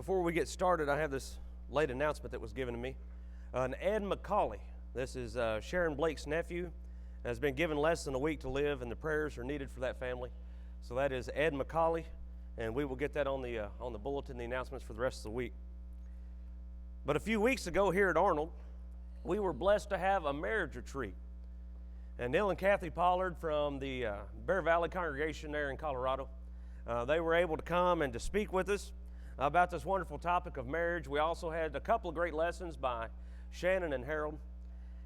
Before we get started, I have this late announcement that was given to me. Ed McCauley, this is Sharon Blake's nephew, has been given less than a week to live, and the prayers are needed for that family. So that is Ed McCauley, and we will get that on the bulletin, the announcements for the rest of the week. But a few weeks ago here at Arnold, we were blessed to have a marriage retreat. And Neil and Kathy Pollard from the Bear Valley congregation there in Colorado, they were able to come and to speak with us about this wonderful topic of marriage. We also had a couple of great lessons by Shannon and Harold.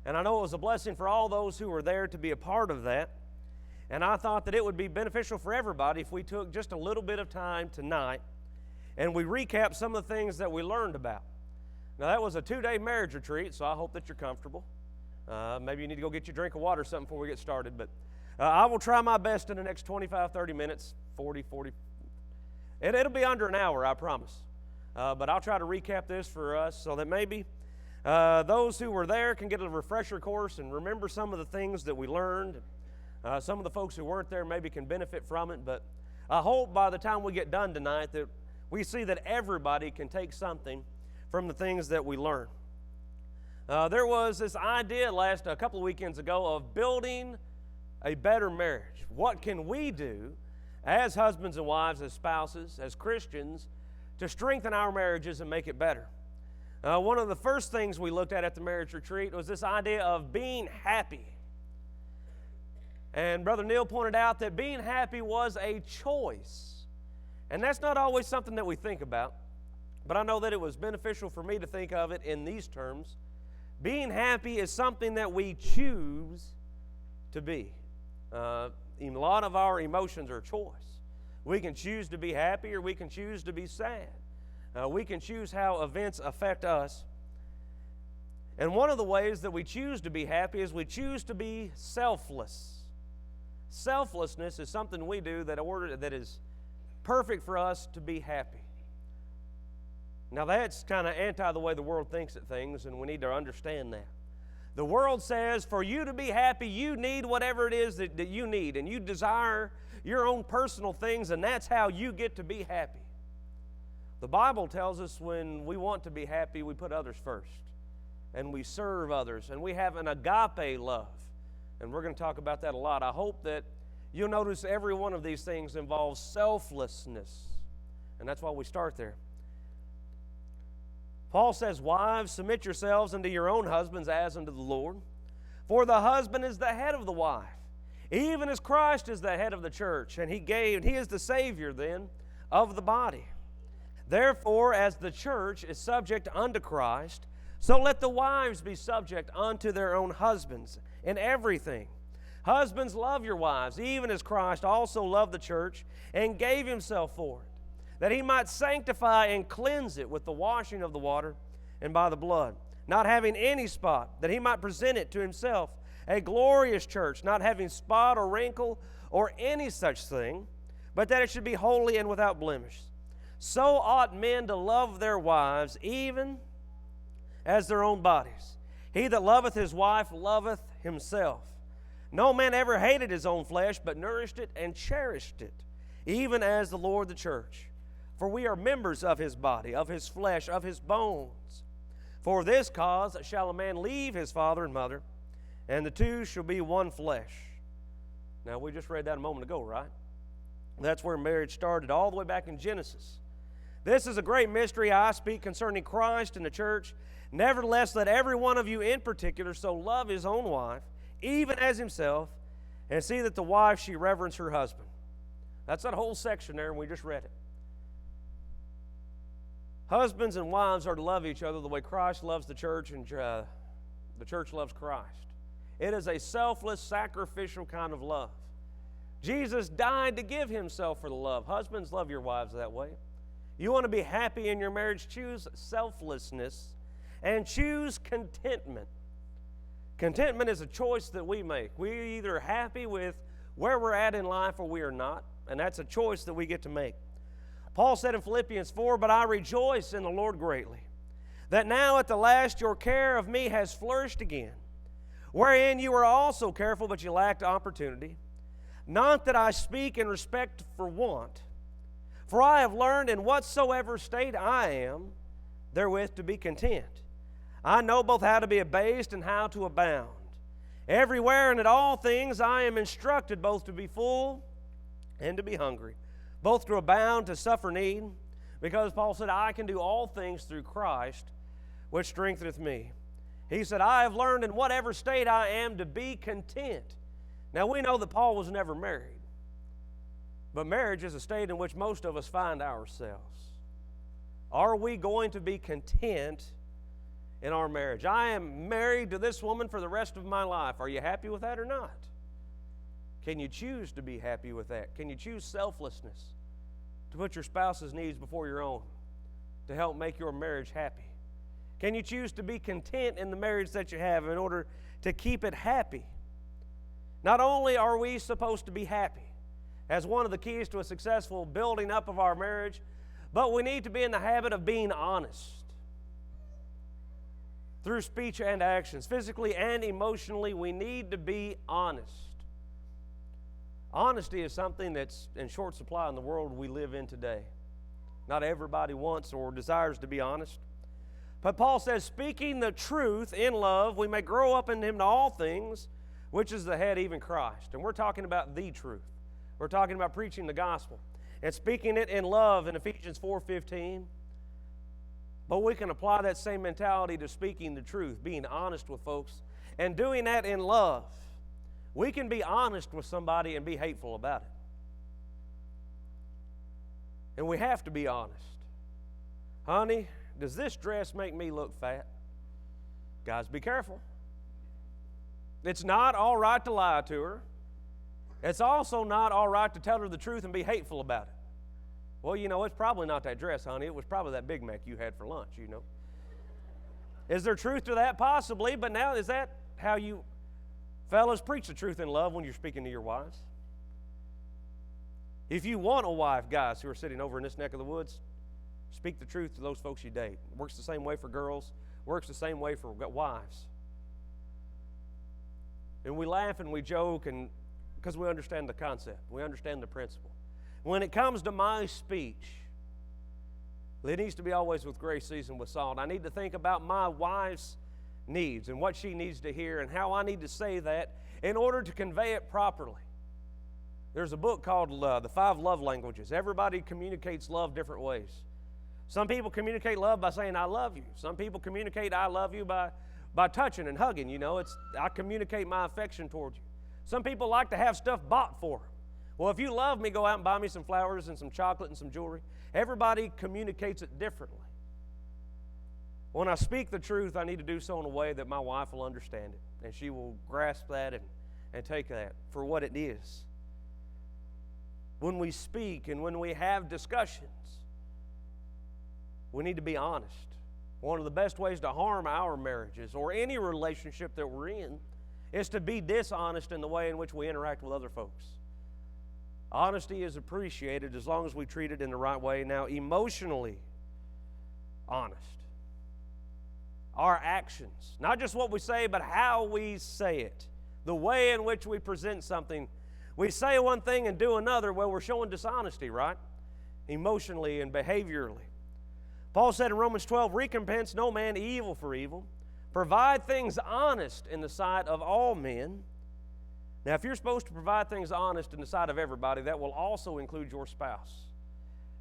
And I know it was a blessing for all those who were there to be a part of that. And I thought that it would be beneficial for everybody if we took just a little bit of time tonight and we recap some of the things that we learned about. Now, that was a 2-day marriage retreat, so I hope that you're comfortable. Maybe you need to go get your drink of water or something before we get started. But I will try my best in the next 25, 30 minutes, 40. It'll be under an hour, I promise. But I'll try to recap this for us so that maybe those who were there can get a refresher course and remember some of the things that we learned. Some of the folks who weren't there maybe can benefit from it. But I hope by the time we get done tonight that we see that everybody can take something from the things that we learn. There was this idea a couple of weekends ago of building a better marriage. What can we do as husbands and wives, as spouses, as Christians, to strengthen our marriages and make it better? One of the first things we looked at the marriage retreat was this idea of being happy. And Brother Neil pointed out that being happy was a choice. And that's not always something that we think about. But I know that it was beneficial for me to think of it in these terms. Being happy is something that we choose to be. A lot of our emotions are a choice. We can choose to be happy or we can choose to be sad. We can choose how events affect us. And one of the ways that we choose to be happy is we choose to be selfless. Selflessness is something we do that is perfect for us to be happy. Now that's kind of anti the way the world thinks of things, and we need to understand that. The world says for you to be happy, you need whatever it is that you need, and you desire your own personal things, and that's how you get to be happy. The Bible tells us when we want to be happy, we put others first, and we serve others, and we have an agape love, and we're going to talk about that a lot. I hope that you'll notice every one of these things involves selflessness, and that's why we start there. Paul says, wives, submit yourselves unto your own husbands as unto the Lord. For the husband is the head of the wife, even as Christ is the head of the church, and he is the Savior then of the body. Therefore, as the church is subject unto Christ, so let the wives be subject unto their own husbands in everything. Husbands, love your wives, even as Christ also loved the church and gave himself for it, that he might sanctify and cleanse it with the washing of the water and by the blood, not having any spot, that he might present it to himself a glorious church, not having spot or wrinkle or any such thing, but that it should be holy and without blemish. So ought men to love their wives, even as their own bodies. He that loveth his wife loveth himself. No man ever hated his own flesh, but nourished it and cherished it, even as the Lord the church. For we are members of his body, of his flesh, of his bones. For this cause shall a man leave his father and mother, and the two shall be one flesh. Now, we just read that a moment ago, right? That's where marriage started, all the way back in Genesis. This is a great mystery I speak concerning Christ and the church. Nevertheless, let every one of you in particular so love his own wife, even as himself, and see that the wife she reverence her husband. That's that whole section there, and we just read it. Husbands and wives are to love each other the way Christ loves the church and the church loves Christ. It is a selfless, sacrificial kind of love. Jesus died to give himself for the love. Husbands, love your wives that way. You want to be happy in your marriage, choose selflessness and choose contentment. Contentment is a choice that we make. We're either happy with where we're at in life or we are not, and that's a choice that we get to make. Paul said in Philippians 4, but I rejoice in the Lord greatly, that now at the last your care of me has flourished again, wherein you were also careful, but you lacked opportunity. Not that I speak in respect for want, For I have learned in whatsoever state I am, therewith to be content. I know both how to be abased and how to abound. Everywhere and at all things I am instructed both to be full and to be hungry, both to abound, to suffer need, because Paul said, I can do all things through Christ, which strengtheneth me. He said, I have learned in whatever state I am to be content. Now we know that Paul was never married, but marriage is a state in which most of us find ourselves. Are we going to be content in our marriage? I am married to this woman for the rest of my life. Are you happy with that or not? Can you choose to be happy with that? Can you choose selflessness, to put your spouse's needs before your own, to help make your marriage happy? Can you choose to be content in the marriage that you have in order to keep it happy? Not only are we supposed to be happy as one of the keys to a successful building up of our marriage, but we need to be in the habit of being honest through speech and actions. Physically and emotionally, we need to be honest. Honesty is something that's in short supply in the world we live in today. Not everybody wants or desires to be honest. But Paul says, speaking the truth in love, we may grow up in him to all things, which is the head, even Christ. And we're talking about the truth. We're talking about preaching the gospel and speaking it in love in Ephesians 4:15. But we can apply that same mentality to speaking the truth, being honest with folks, and doing that in love. We can be honest with somebody and be hateful about it. And we have to be honest. Honey, does this dress make me look fat? Guys, be careful. It's not all right to lie to her. It's also not all right to tell her the truth and be hateful about it. Well, you know, it's probably not that dress, honey. It was probably that Big Mac you had for lunch, you know. Is there truth to that? Possibly, but now is that how you fellas preach the truth in love when you're speaking to your wives? If you want a wife, guys who are sitting over in this neck of the woods, speak the truth to those folks you date. It works the same way for girls, works the same way for wives. And we laugh and we joke and because we understand the concept. We understand the principle. When it comes to my speech, it needs to be always with grace seasoned with salt. I need to think about my wife's needs and what she needs to hear and how I need to say that in order to convey it properly. There's a book called The 5 Love Languages. Everybody communicates love different ways. Some people communicate love by saying, I love you. Some people communicate I love you by touching and hugging. You know, I communicate my affection towards you. Some people like to have stuff bought for them. Well, if you love me, go out and buy me some flowers and some chocolate and some jewelry. Everybody communicates it differently. When I speak the truth, I need to do so in a way that my wife will understand it, and she will grasp that and take that for what it is. When we speak and when we have discussions, we need to be honest. One of the best ways to harm our marriages or any relationship that we're in is to be dishonest in the way in which we interact with other folks. Honesty is appreciated as long as we treat it in the right way. Now, emotionally honest. Our actions, not just what we say, but how we say it. The way in which we present something. We say one thing and do another, well, we're showing dishonesty, right? Emotionally and behaviorally. Paul said in Romans 12, recompense no man evil for evil. Provide things honest in the sight of all men. Now, if you're supposed to provide things honest in the sight of everybody, that will also include your spouse.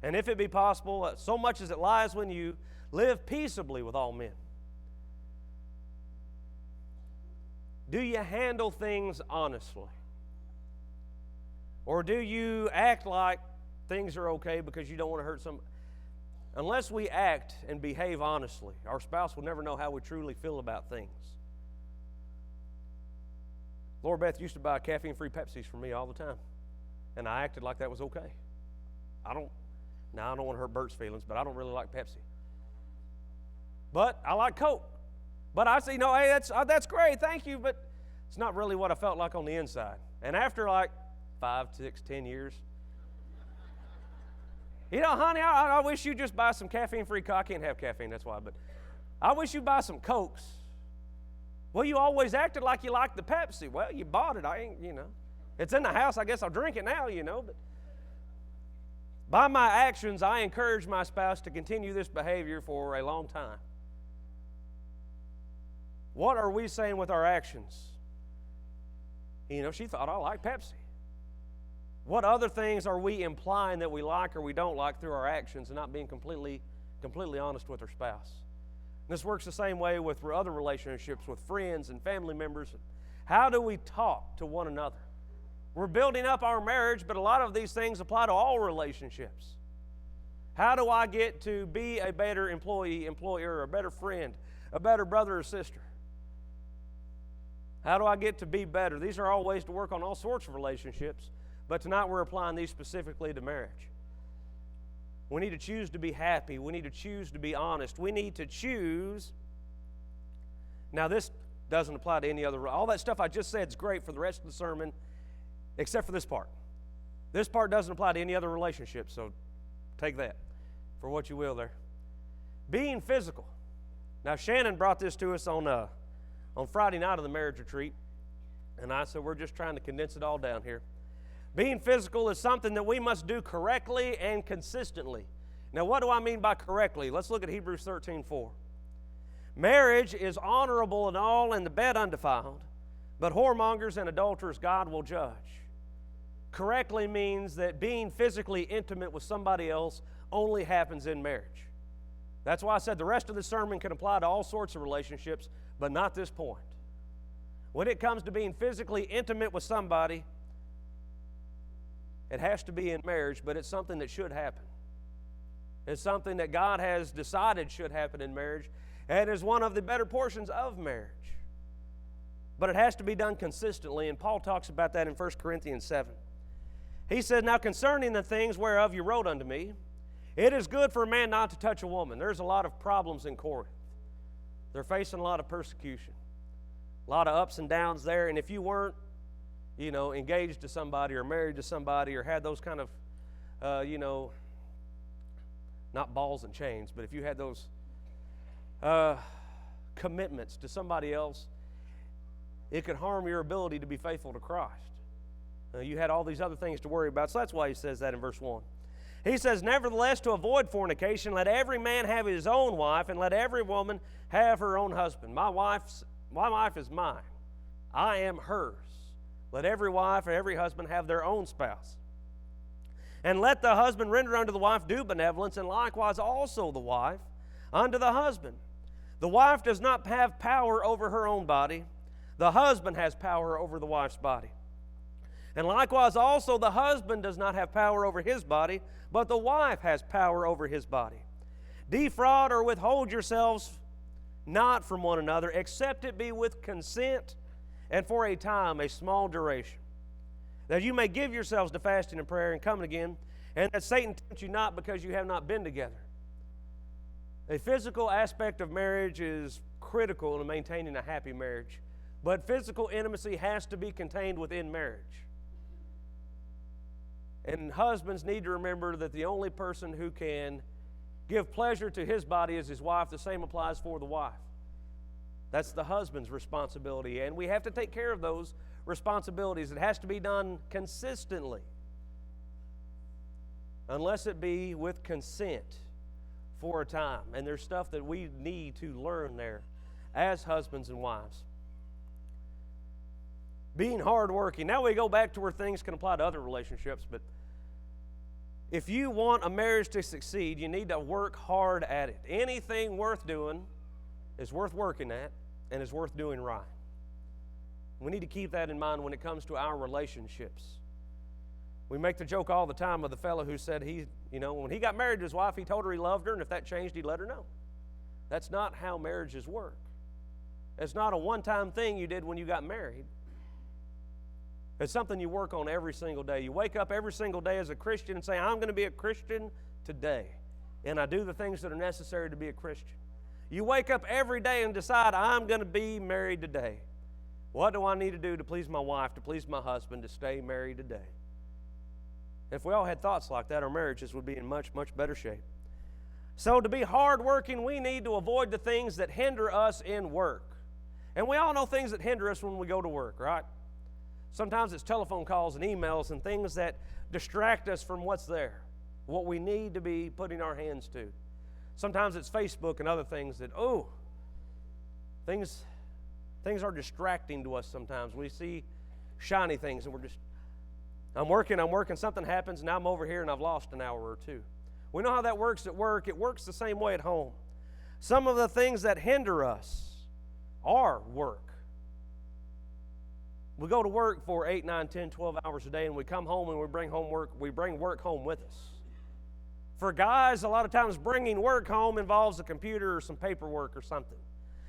And if it be possible, so much as it lies when you live peaceably with all men. Do you handle things honestly? Or do you act like things are okay because you don't want to hurt somebody? Unless we act and behave honestly, our spouse will never know how we truly feel about things. Laura Beth used to buy caffeine-free Pepsis for me all the time, and I acted like that was okay. I don't want to hurt Bert's feelings, but I don't really like Pepsi. But I like Coke. But I say, no, hey, that's great, thank you, but it's not really what I felt like on the inside. And after like 5, 6, 10 years, you know, honey, I wish you'd just buy some caffeine-free Coke. I can't have caffeine, that's why, but I wish you'd buy some Cokes. Well, you always acted like you liked the Pepsi. Well, you bought it. I ain't, you know. It's in the house. I guess I'll drink it now, you know. But By my actions, I encourage my spouse to continue this behavior for a long time. What are we saying with our actions? She thought I like Pepsi. What other things are we implying that we like or we don't like through our actions and not being completely honest with our spouse? This works the same way with other relationships with friends and family members. How do we talk to one another? We're building up our marriage, but a lot of these things apply to all relationships. How do I get to be a better employee, employer, a better friend, a better brother or sister? How do I get to be better? These are all ways to work on all sorts of relationships, but tonight we're applying these specifically to marriage. We need to choose to be happy. We need to choose to be honest. We need to choose. Now, this doesn't apply to any other. All that stuff I just said is great for the rest of the sermon, except for this part. This part doesn't apply to any other relationship, so take that for what you will there. Being physical. Now, Shannon brought this to us on Friday night of the marriage retreat, and I said we're just trying to condense it all down here. Being physical is something that we must do correctly and consistently. Now, what do I mean by correctly? Let's look at Hebrews 13:4. Marriage is honorable in all and the bed undefiled, but whoremongers and adulterers God will judge. Correctly means that being physically intimate with somebody else only happens in marriage. That's why I said the rest of the sermon can apply to all sorts of relationships, but not this point. When it comes to being physically intimate with somebody, it has to be in marriage, but it's something that should happen. It's something that God has decided should happen in marriage, and is one of the better portions of marriage. But it has to be done consistently, and Paul talks about that in 1 Corinthians 7. He says, now concerning the things whereof you wrote unto me, it is good for a man not to touch a woman. There's a lot of problems in Corinth. They're facing a lot of persecution, a lot of ups and downs there, and if you weren't, engaged to somebody or married to somebody or had those kind of, not balls and chains, but if you had those commitments to somebody else, it could harm your ability to be faithful to Christ. You had all these other things to worry about, so that's why he says that in verse 1. He says, nevertheless, to avoid fornication, let every man have his own wife, and let every woman have her own husband. My wife is mine. I am hers. Let every wife or every husband have their own spouse. And let the husband render unto the wife due benevolence, and likewise also the wife unto the husband. The wife does not have power over her own body. The husband has power over the wife's body. And likewise also the husband does not have power over his body, but the wife has power over his body. Defraud or withhold yourselves not from one another, except it be with consent, and for a time, a small duration, that you may give yourselves to fasting and prayer and coming again, and that Satan tempt you not because you have not been together. A physical aspect of marriage is critical in maintaining a happy marriage, but physical intimacy has to be contained within marriage. And husbands need to remember that the only person who can give pleasure to his body is his wife. The same applies for the wife. That's the husband's responsibility, and we have to take care of those responsibilities. It has to be done consistently, unless it be with consent for a time. And there's stuff that we need to learn there as husbands and wives. Being hardworking. Now we go back to where things can apply to other relationships, but if you want a marriage to succeed, you need to work hard at it. Anything worth doing is worth working at and is worth doing right. We need to keep that in mind when it comes to our relationships. We make the joke all the time of the fellow who said when he got married to his wife, he told her he loved her, and if that changed, he'd let her know. That's not how marriages work. It's not a one-time thing you did when you got married. It's something you work on every single day. You wake up every single day as a Christian and say, I'm going to be a Christian today, and I do the things that are necessary to be a Christian. You wake up every day and decide, I'm going to be married today. What do I need to do to please my wife, to please my husband, to stay married today? If we all had thoughts like that, our marriages would be in much, much better shape. So to be hardworking, we need to avoid the things that hinder us in work. And we all know things that hinder us when we go to work, right? Sometimes it's telephone calls and emails and things that distract us from what's there. what we need to be putting our hands to. Sometimes it's Facebook and other things that, things are distracting to us sometimes. We see shiny things and I'm working, something happens, and now I'm over here and I've lost an hour or two. We know how that works at work. It works the same way at home. Some of the things that hinder us are work. We go to work for 8, 9, 10, 12 hours a day, and we come home and we bring work home with us. For guys, a lot of times bringing work home involves a computer or some paperwork or something.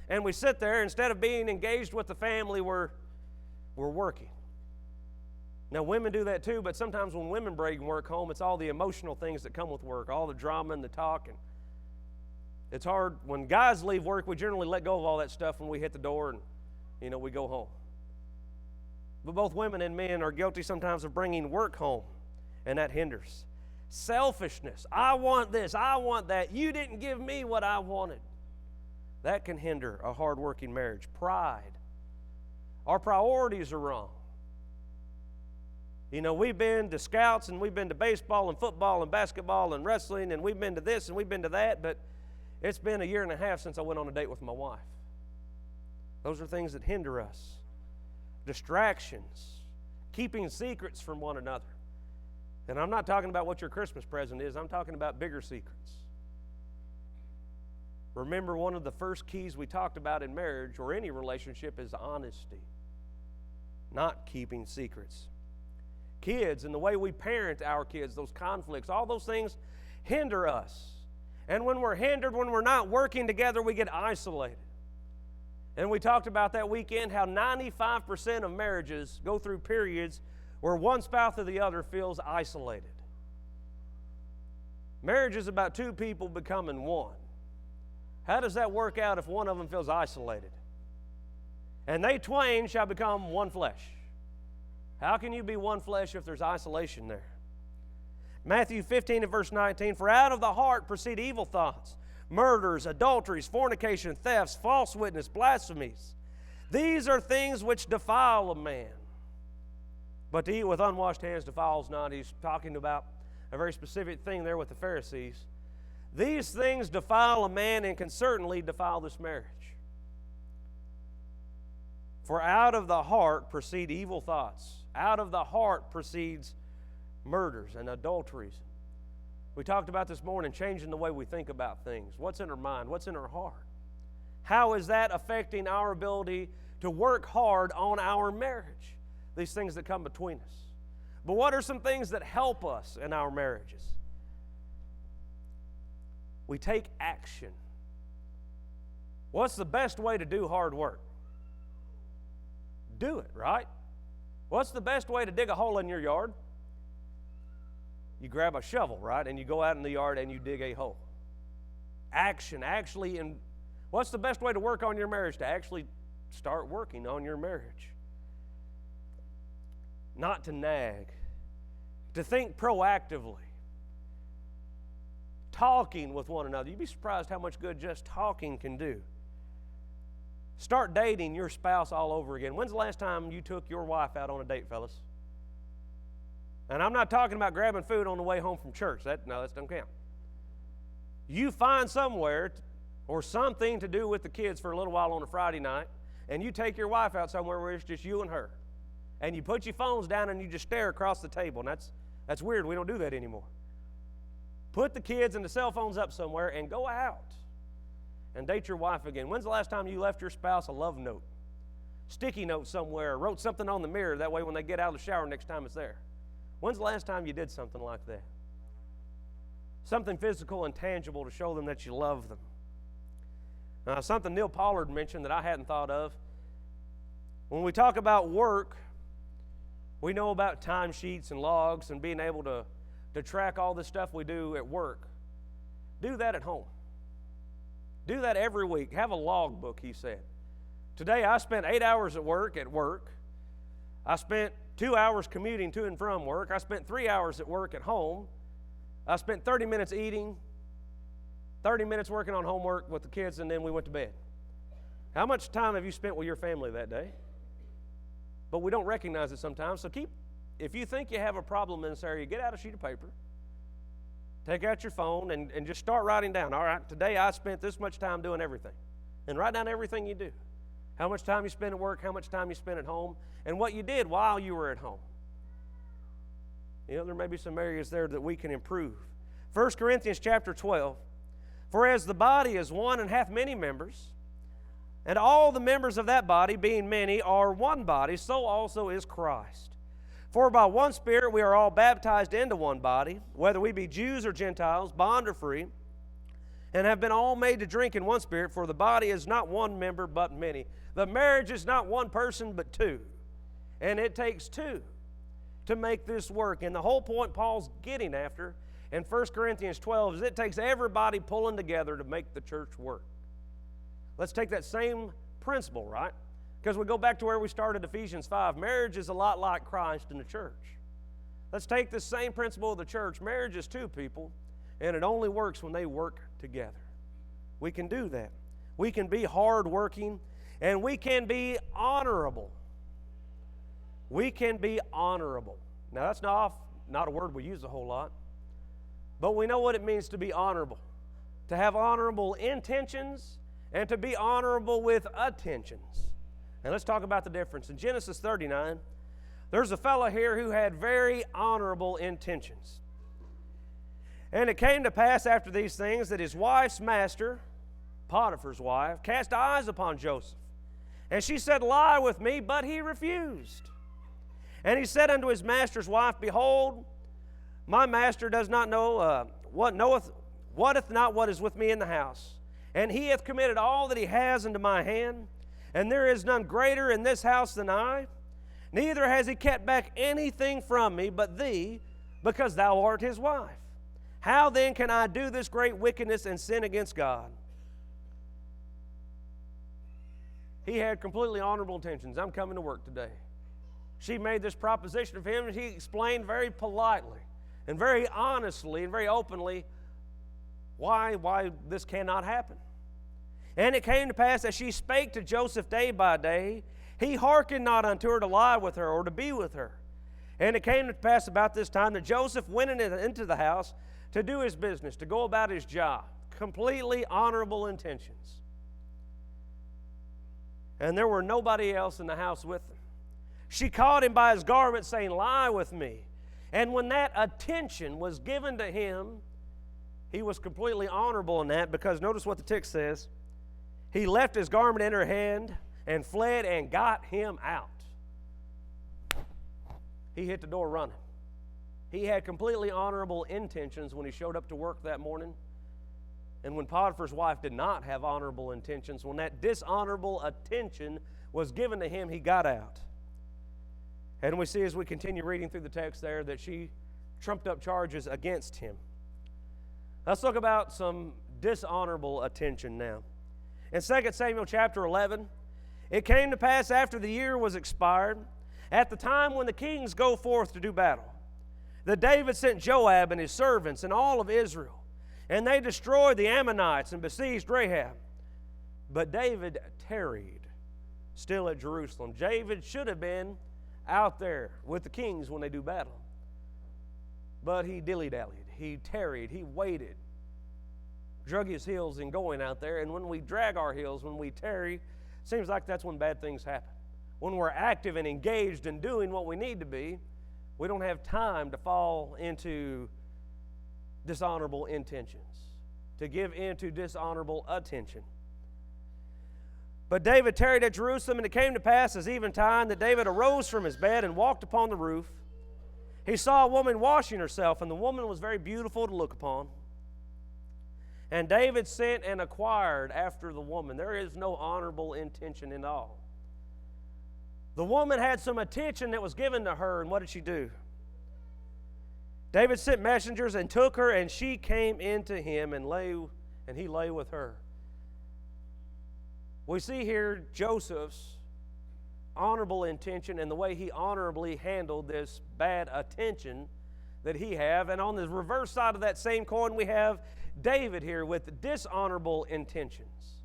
And we sit there, instead of being engaged with the family, we're working. Now, women do that too, but sometimes when women bring work home, it's all the emotional things that come with work, all the drama and the talk. And it's hard. When guys leave work, we generally let go of all that stuff when we hit the door and, we go home. But both women and men are guilty sometimes of bringing work home, and that hinders. Selfishness. I want this. I want that. You didn't give me what I wanted. That can hinder a hard-working marriage. Pride. Our priorities are wrong. We've been to scouts, and we've been to baseball and football and basketball and wrestling, and we've been to this and we've been to that, but it's been 1.5 years since I went on a date with my wife. Those are things that hinder us. Distractions. Keeping secrets from one another. And I'm not talking about what your Christmas present is. I'm talking about bigger secrets. Remember, one of the first keys we talked about in marriage or any relationship is honesty, not keeping secrets. Kids, and the way we parent our kids, those conflicts, all those things hinder us. And when we're hindered, when we're not working together, we get isolated. And we talked about that weekend how 95% of marriages go through periods where one spouse or the other feels isolated. Marriage is about two people becoming one. How does that work out if one of them feels isolated? And they twain shall become one flesh. How can you be one flesh if there's isolation there? Matthew 15 and verse 19, for out of the heart proceed evil thoughts, murders, adulteries, fornication, thefts, false witness, blasphemies. These are things which defile a man. But to eat with unwashed hands defiles not. He's talking about a very specific thing there with the Pharisees. These things defile a man and can certainly defile this marriage. For out of the heart proceed evil thoughts. Out of the heart proceeds murders and adulteries. We talked about this morning, changing the way we think about things. What's in our mind? What's in our heart? How is that affecting our ability to work hard on our marriage? These things that come between us. But what are some things that help us in our marriages? We take action. What's the best way to do hard work? Do it, right? What's the best way to dig a hole in your yard? You grab a shovel, right? And you go out in the yard and you dig a hole. Action, actually. And what's the best way to work on your marriage? To actually start working on your marriage. Not to nag. To think proactively. Talking with one another. You'd be surprised how much good just talking can do. Start dating your spouse all over again. When's the last time you took your wife out on a date, fellas? And I'm not talking about grabbing food on the way home from church. That doesn't count. You find somewhere or something to do with the kids for a little while on a Friday night, and you take your wife out somewhere where it's just you and her. And you put your phones down and you just stare across the table. And that's weird. We don't do that anymore. Put the kids and the cell phones up somewhere and go out and date your wife again. When's the last time you left your spouse a love note? Sticky note somewhere, wrote something on the mirror, that way when they get out of the shower next time it's there. When's the last time you did something like that? Something physical and tangible to show them that you love them. Something Neil Pollard mentioned that I hadn't thought of. When we talk about work, we know about timesheets and logs and being able to track all the stuff we do at work. Do that at home. Do that every week. Have a log book, he said. Today I spent 8 hours at work. I spent 2 hours commuting to and from work. I spent 3 hours at work at home. I spent 30 minutes eating, 30 minutes working on homework with the kids, and then we went to bed. How much time have you spent with your family that day? But we don't recognize it sometimes. So if you think you have a problem in this area, get out a sheet of paper Take out your phone and just start writing down. All right, today I spent this much time doing everything. And write down everything you do. How much time you spend at work, how much time you spend at home, and what you did while you were at home. You know, there may be some areas there that we can improve. 1 Corinthians chapter 12, for as the body is one and hath many members, and all the members of that body, being many, are one body, so also is Christ. For by one Spirit we are all baptized into one body, whether we be Jews or Gentiles, bond or free, and have been all made to drink in one Spirit, for the body is not one member but many. The marriage is not one person but two, and it takes two to make this work. And the whole point Paul's getting after in 1 Corinthians 12 is it takes everybody pulling together to make the church work. Let's take that same principle, right? Because we go back to where we started, Ephesians 5. Marriage is a lot like Christ in the church. Let's take this same principle of the church. Marriage is two people, and it only works when they work together. We can do that. We can be hardworking, and we can be honorable. We can be honorable. Now, that's not a word we use a whole lot, but we know what it means to be honorable. To have honorable intentions and to be honorable with attentions. And let's talk about the difference. In Genesis 39, there's a fellow here who had very honorable intentions. And it came to pass after these things that his wife's master, Potiphar's wife, cast eyes upon Joseph. And she said, lie with me, but he refused. And he said unto his master's wife, behold, my master does not know wotteth not what is with me in the house. And he hath committed all that he has into my hand, and there is none greater in this house than I. Neither has he kept back anything from me but thee, because thou art his wife. How then can I do this great wickedness and sin against God? He had completely honorable intentions. I'm coming to work today. She made this proposition of him, and he explained very politely and very honestly and very openly why this cannot happen. And it came to pass as she spake to Joseph day by day, he hearkened not unto her to lie with her or to be with her. And it came to pass about this time that Joseph went into the house to do his business, to go about his job. Completely honorable intentions. And there were nobody else in the house with him. She caught him by his garment, saying, lie with me. And when that attention was given to him, he was completely honorable in that, because notice what the text says. He left his garment in her hand and fled and got him out. He hit the door running. He had completely honorable intentions when he showed up to work that morning. And when Potiphar's wife did not have honorable intentions, when that dishonorable attention was given to him, he got out. And we see as we continue reading through the text there that she trumped up charges against him. Let's look about some dishonorable attention now. In 2 Samuel chapter 11, it came to pass after the year was expired, at the time when the kings go forth to do battle, that David sent Joab and his servants and all of Israel, and they destroyed the Ammonites and besieged Rahab. But David tarried still at Jerusalem. David should have been out there with the kings when they do battle. But he dilly-dallied. He tarried. He waited. Drug his heels in going out there. And when we drag our heels, when we tarry, it seems like that's when bad things happen. When we're active and engaged in doing what we need to be, we don't have time to fall into dishonorable intentions, to give into dishonorable attention. But David tarried at Jerusalem, and it came to pass as eventide that David arose from his bed and walked upon the roof. He saw a woman washing herself, and the woman was very beautiful to look upon. And David sent and inquired after the woman. There is no honorable intention in all. The woman had some attention that was given to her, and what did she do? David sent messengers and took her, and she came into him and he lay with her. We see here Joseph's honorable intention and the way he honorably handled this bad attention that he had. And on the reverse side of that same coin, we have David here with dishonorable intentions.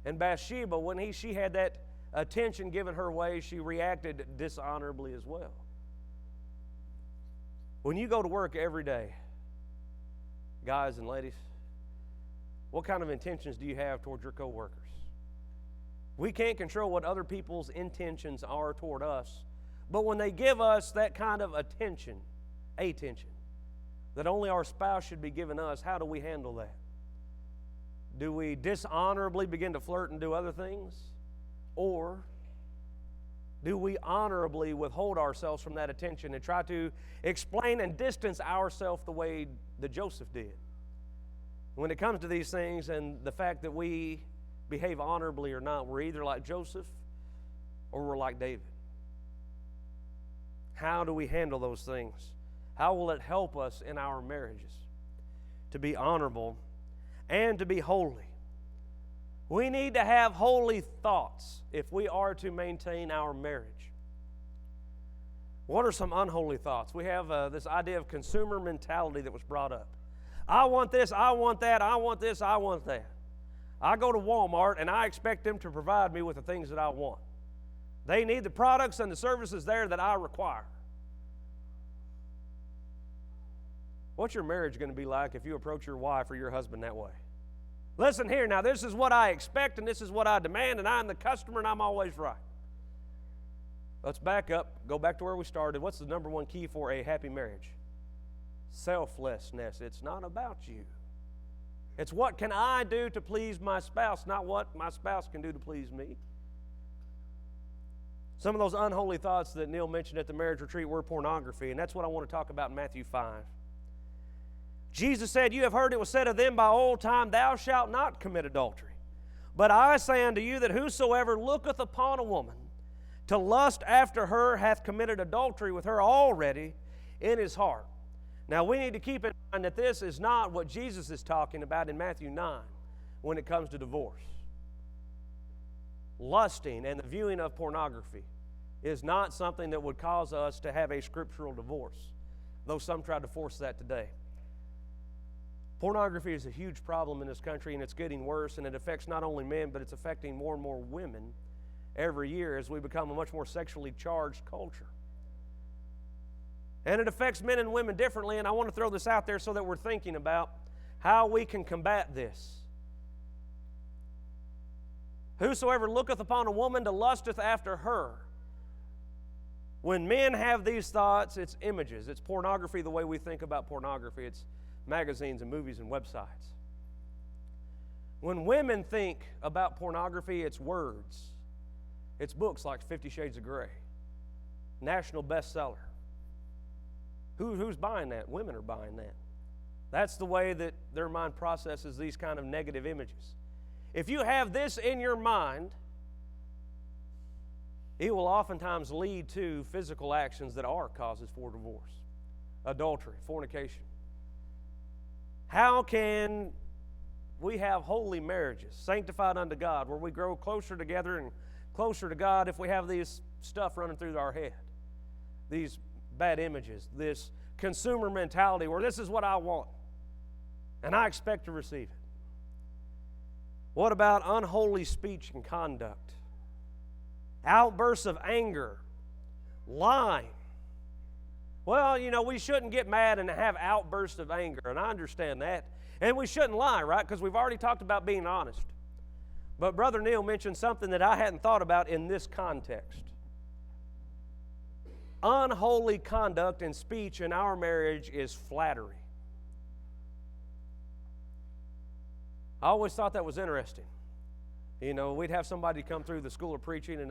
And Bathsheba, when she had that attention given her way, she reacted dishonorably as well. When you go to work every day, guys and ladies, what kind of intentions do you have towards your coworkers? We can't control what other people's intentions are toward us, but when they give us that kind of attention that only our spouse should be giving us, how do we handle that? Do we dishonorably begin to flirt and do other things? Or do we honorably withhold ourselves from that attention and try to explain and distance ourselves the way that Joseph did? When it comes to these things and the fact that we behave honorably or not, we're either like Joseph or we're like David. How do we handle those things? How will it help us in our marriages to be honorable and to be holy? We need to have holy thoughts if we are to maintain our marriage. What are some unholy thoughts? We have this idea of consumer mentality that was brought up. I want this, I want that, I want this, I want that. I go to Walmart and I expect them to provide me with the things that I want. They need the products and the services there that I require. What's your marriage going to be like if you approach your wife or your husband that way? Listen here, now this is what I expect and this is what I demand, and I'm the customer and I'm always right. Let's back up, go back to where we started. What's the number one key for a happy marriage? Selflessness. It's not about you. It's what can I do to please my spouse, not what my spouse can do to please me. Some of those unholy thoughts that Neil mentioned at the marriage retreat were pornography, and that's what I want to talk about in Matthew 5. Jesus said, "You have heard it was said of them by old time, thou shalt not commit adultery. But I say unto you that whosoever looketh upon a woman to lust after her hath committed adultery with her already in his heart." Now we need to keep in mind that this is not what Jesus is talking about in Matthew 9 when it comes to divorce. Lusting and the viewing of pornography is not something that would cause us to have a scriptural divorce, though some try to force that today. Pornography is a huge problem in this country, and it's getting worse, and it affects not only men, but it's affecting more and more women every year as we become a much more sexually charged culture. And it affects men and women differently, and I want to throw this out there so that we're thinking about how we can combat this. Whosoever looketh upon a woman to lusteth after her. When men have these thoughts, it's images. It's pornography the way we think about pornography. It's magazines and movies and websites. When women think about pornography, it's words. It's books like 50 Shades of Grey, national bestseller. Who's buying that? Women are buying that. That's the way that their mind processes these kind of negative images. If you have this in your mind, it will oftentimes lead to physical actions that are causes for divorce, adultery, fornication. How can we have holy marriages, sanctified unto God, where we grow closer together and closer to God if we have this stuff running through our head? These bad images, this consumer mentality where this is what I want and I expect to receive it. What about unholy speech and conduct? Outbursts of anger, lying. Well, we shouldn't get mad and have outbursts of anger, and I understand that. And we shouldn't lie, right? Because we've already talked about being honest. But Brother Neil mentioned something that I hadn't thought about in this context. Unholy conduct and speech in our marriage is flattery. I always thought that was interesting. We'd have somebody come through the school of preaching, and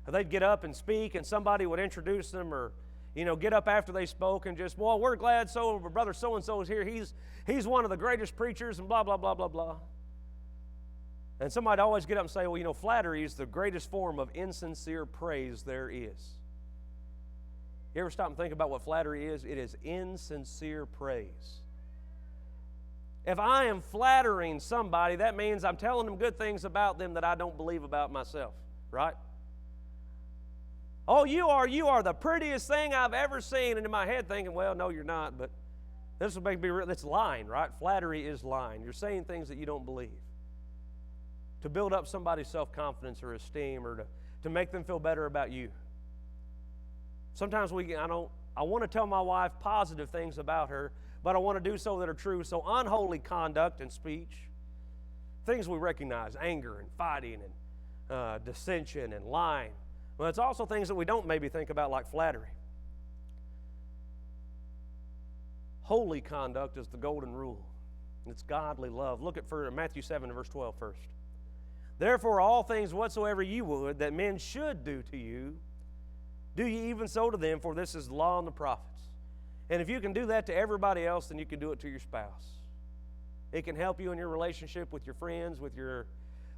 they'd get up and speak, and somebody would introduce them or get up after they spoke and just, well, we're glad brother so-and-so is here. He's one of the greatest preachers and blah, blah, blah, blah, blah. And somebody'd always get up and say, well, flattery is the greatest form of insincere praise there is. You ever stop and think about what flattery is? It is insincere praise. If I am flattering somebody, that means I'm telling them good things about them that I don't believe about myself, right? Oh, you are the prettiest thing I've ever seen. And in my head thinking, well, no, you're not, but this will make me real. It's lying, right? Flattery is lying. You're saying things that you don't believe to build up somebody's self-confidence or esteem or to make them feel better about you. Sometimes I want to tell my wife positive things about her, but I want to do so that are true. So unholy conduct and speech, things we recognize, anger and fighting and dissension and lying. Well, it's also things that we don't maybe think about, like flattery. Holy conduct is the golden rule. It's godly love. Look at Matthew 7 and verse 12 first. Therefore, all things whatsoever you would that men should do to you, do ye even so to them, for this is the law and the prophets. And if you can do that to everybody else, then you can do it to your spouse. It can help you in your relationship with your friends, with your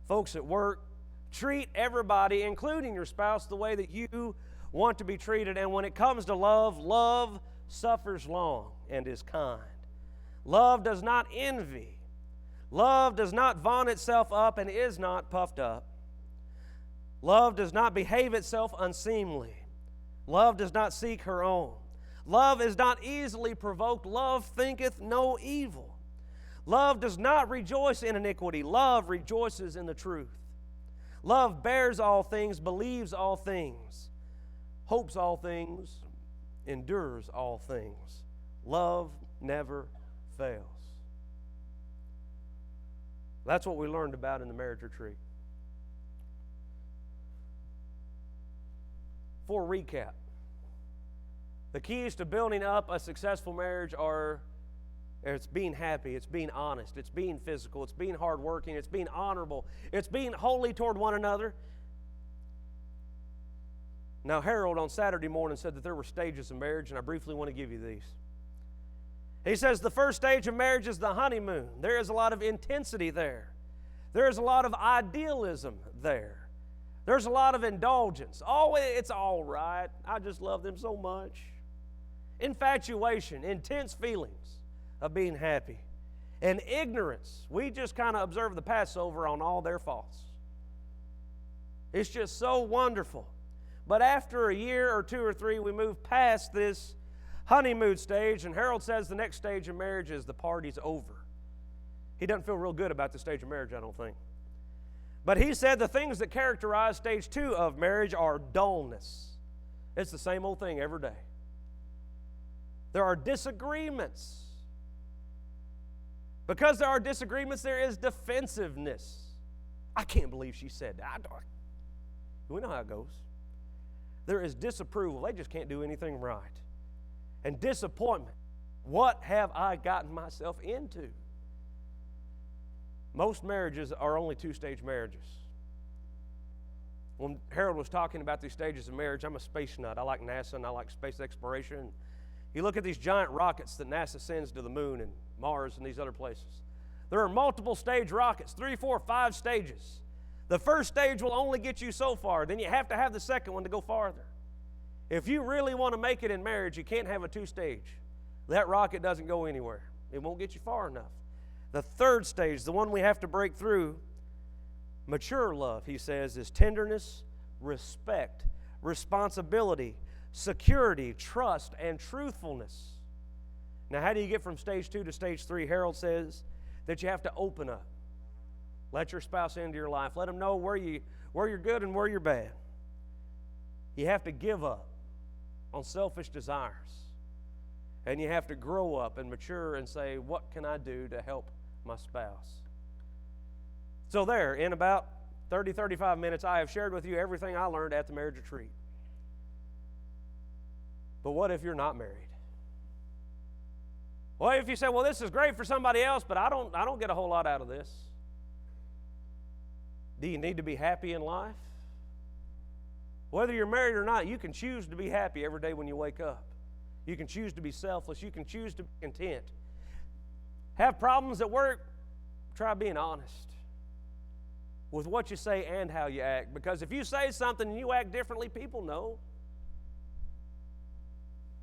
folks at work. Treat everybody, including your spouse, the way that you want to be treated. And when it comes to love, love suffers long and is kind. Love does not envy. Love does not vaunt itself up and is not puffed up. Love does not behave itself unseemly. Love does not seek her own. Love is not easily provoked. Love thinketh no evil. Love does not rejoice in iniquity. Love rejoices in the truth. Love bears all things, believes all things, hopes all things, endures all things. Love never fails. That's what we learned about in the marriage retreat. For recap, the keys to building up a successful marriage are it's being happy, it's being honest, it's being physical, it's being hardworking, it's being honorable, it's being holy toward one another. Now, Harold on Saturday morning said that there were stages of marriage, and I briefly want to give you these. He says the first stage of marriage is the honeymoon. There is a lot of intensity there. There is a lot of idealism there. There's a lot of indulgence. Oh, it's all right. I just love them so much. Infatuation, intense feelings of being happy. And ignorance. We just kind of observe the Passover on all their faults. It's just so wonderful. But after a year or two or three, we move past this honeymoon stage, and Harold says the next stage of marriage is the party's over. He doesn't feel real good about the stage of marriage, I don't think. But he said the things that characterize stage 2 of marriage are dullness. It's the same old thing every day. There are disagreements. Because there are disagreements, there is defensiveness. I can't believe she said that. We know how it goes. There is disapproval. They just can't do anything right. And disappointment. What have I gotten myself into? Most marriages are only 2-stage marriages. When Harold was talking about these stages of marriage, I'm a space nut. I like NASA and I like space exploration. You look at these giant rockets that NASA sends to the moon and Mars and these other places. There are multiple stage rockets, 3, 4, 5 stages. The first stage will only get you so far. Then you have to have the second one to go farther. If you really want to make it in marriage, you can't have a 2-stage. That rocket doesn't go anywhere. It won't get you far enough. The third stage, the one we have to break through, mature love, he says, is tenderness, respect, responsibility, security, trust, and truthfulness. Now, how do you get from stage 2 to stage 3? Harold says that you have to open up. Let your spouse into your life. Let them know where you're good and where you're bad. You have to give up on selfish desires. And you have to grow up and mature and say, what can I do to help my spouse? So there, in about 30, 35 minutes, I have shared with you everything I learned at the marriage retreat. But what if you're not married? Well, if you say, well, this is great for somebody else, but I don't get a whole lot out of this. Do you need to be happy in life? Whether you're married or not, you can choose to be happy every day when you wake up. You can choose to be selfless. You can choose to be content. Have problems at work? Try being honest with what you say and how you act. Because if you say something and you act differently, people know.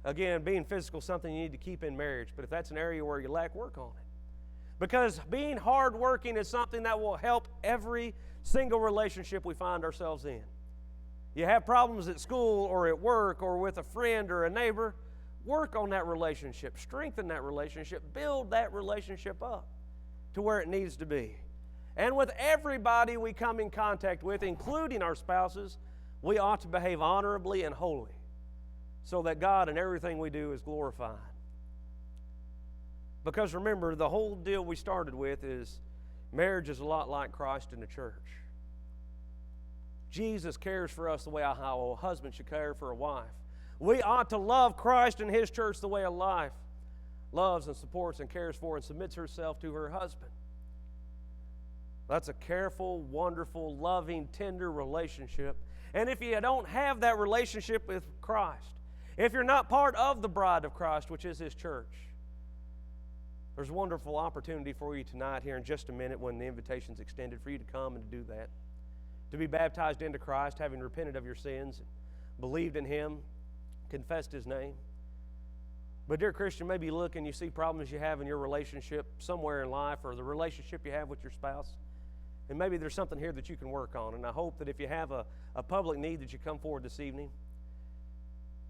Again, being physical is something you need to keep in marriage. But if that's an area where you lack, work on it. Because being hardworking is something that will help every single relationship we find ourselves in. You have problems at school or at work or with a friend or a neighbor, work on that relationship, strengthen that relationship, build that relationship up to where it needs to be. And with everybody we come in contact with, including our spouses, we ought to behave honorably and holy, so that God in everything we do is glorified. 2 Timothy 4:13 says, "For the love of money corrupteth the mind, but the love of God worketh peace." Because remember, the whole deal we started with is marriage is a lot like Christ in the church. Jesus cares for us the way how a husband should care for a wife. We ought to love Christ and His church the way a wife loves and supports and cares for and submits herself to her husband. That's a careful, wonderful, loving, tender relationship. And if you don't have that relationship with Christ, if you're not part of the bride of Christ, which is His church, there's a wonderful opportunity for you tonight here in just a minute when the invitation's extended for you to come and to do that. To be baptized into Christ, having repented of your sins, believed in Him, confessed His name. But dear Christian, maybe you look and you see problems you have in your relationship somewhere in life, or the relationship you have with your spouse. And maybe there's something here that you can work on. And I hope that if you have a public need that you come forward this evening.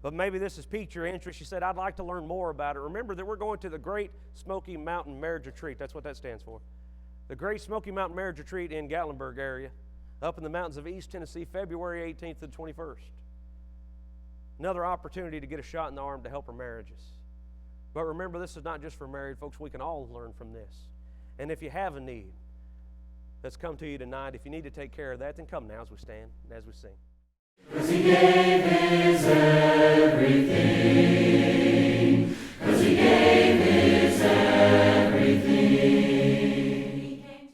But maybe this has piqued your interest. You said, I'd like to learn more about it. Remember that we're going to the Great Smoky Mountain Marriage Retreat. That's what that stands for. The Great Smoky Mountain Marriage Retreat in Gatlinburg area, up in the mountains of East Tennessee, February 18th to the 21st. Another opportunity to get a shot in the arm to help our marriages. But remember, this is not just for married folks. We can all learn from this. And if you have a need that's come to you tonight, if you need to take care of that, then come now as we stand and as we sing. 'Cause He gave His everything.